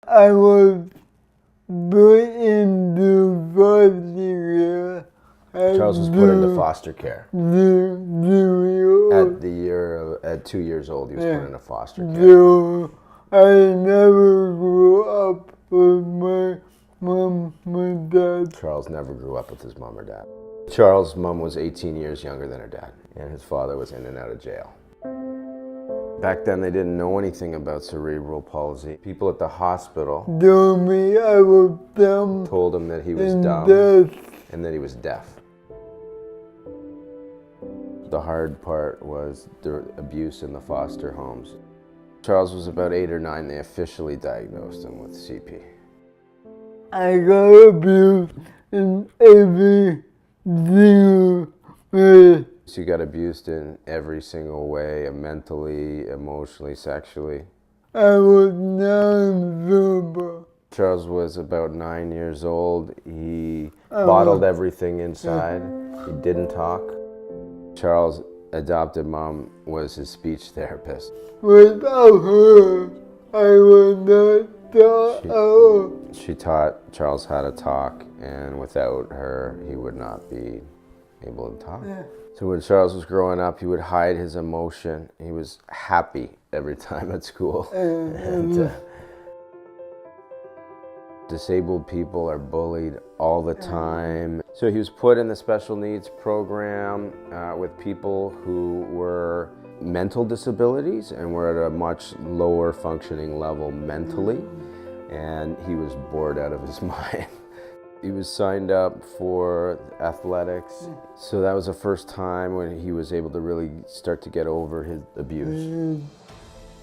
I was put into foster care. Charles was put into foster care. At 2 years old, he was put into foster care. So I never grew up with my mom and dad. Charles never grew up with his mom or dad. Charles' mom was 18 years younger than her dad, and his father was in and out of jail. Back then, they didn't know anything about cerebral palsy. People at the hospital told me I was dumb. Told him that he was dumb deaf. and that he was deaf. The hard part was the abuse in the foster homes. Charles was about 8 or 9. They officially diagnosed him with CP. I got abused in every single way. So you got abused in every single way, mentally, emotionally, sexually. I was nonverbal. Charles was about 9 years old. He bottled everything inside. He didn't talk. Charles' adopted mom was his speech therapist. Without her, I would not talk at all. She taught Charles how to talk, and without her, he would not be able to talk. Yeah. So when Charles was growing up, he would hide his emotion. He was happy every time at school. Disabled people are bullied all the time. So he was put in the special needs program with people who were mental disabilities and were at a much lower functioning level mentally. And he was bored out of his mind. He was signed up for athletics. So that was the first time when he was able to really start to get over his abuse.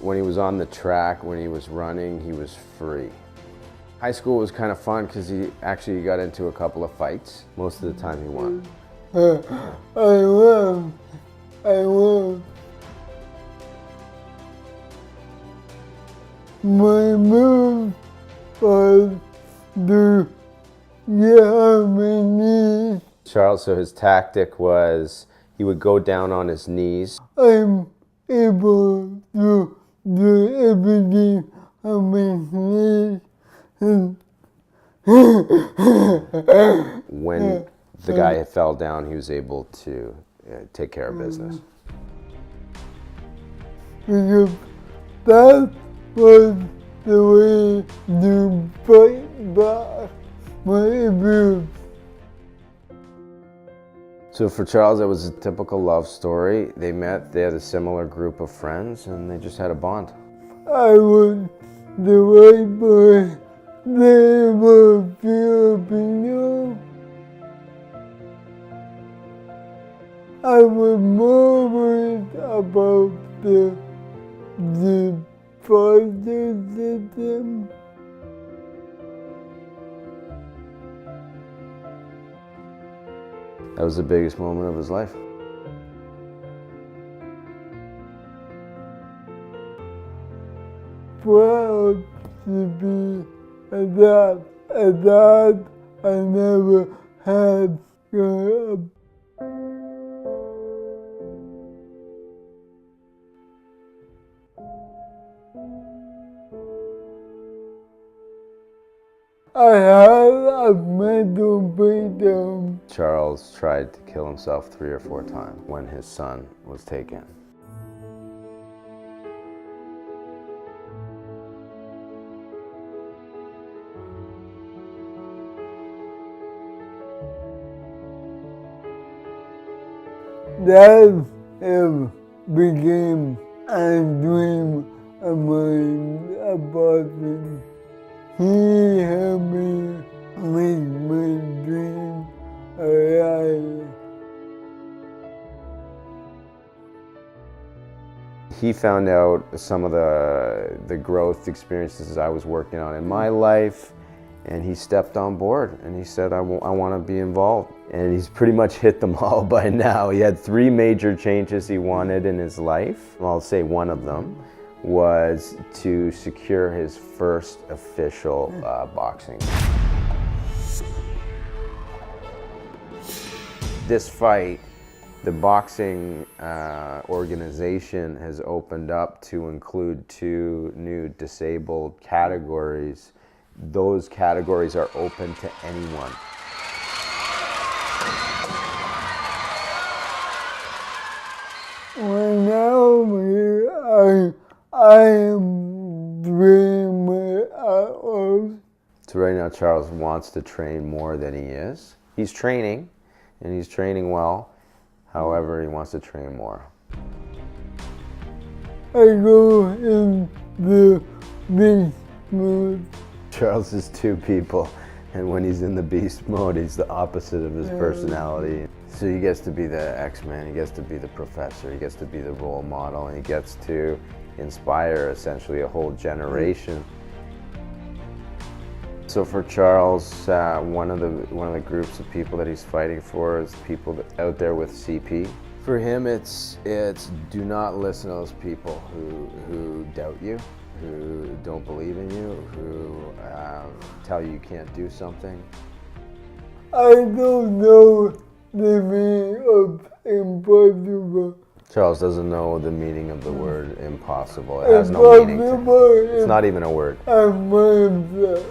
When he was on the track, when he was running, he was free. High school was kind of fun because he actually got into a couple of fights. Most of the time he won. I won. My move was to get on my knees. Charles, so his tactic was he would go down on his knees. I'm able to do everything on my knees. When the guy fell down, he was able to take care of business. Because that was the way to fight back my abuse. So for Charles, it was a typical love story. They met, they had a similar group of friends, and they just had a bond. I was the right boy. They were Filipino. I was more worried about the foster system. That was the biggest moment of his life. Proud to be a dad I never had growing up. I had a mental breakdown. Charles tried to kill himself 3 or 4 times when his son was taken. That became a dream of mine about him. He helped me make my dream a reality. He found out some of the growth experiences I was working on in my life, and he stepped on board and he said, I want to be involved. And he's pretty much hit them all by now. He had 3 major changes he wanted in his life. Well, I'll say one of them was to secure his first official boxing. This fight The boxing organization has opened up to include 2 new disabled categories. Those categories are open to anyone. When I'm here, I am doing my utmost. So right now Charles wants to train more than he is. He's training, and he's training well. However, he wants to train more. I go in the beast mode. Charles is 2 people, and when he's in the beast mode, he's the opposite of his personality. So he gets to be the X-Man, he gets to be the professor, he gets to be the role model, and he gets to inspire essentially a whole generation. So for Charles, one of the groups of people that he's fighting for is people out there with CP. For him, it's do not listen to those people who doubt you, who don't believe in you, who tell you can't do something. I don't know the meaning of impossible. Charles doesn't know the meaning of the word impossible. It has no meaning. It's not even a word. I'm mindset.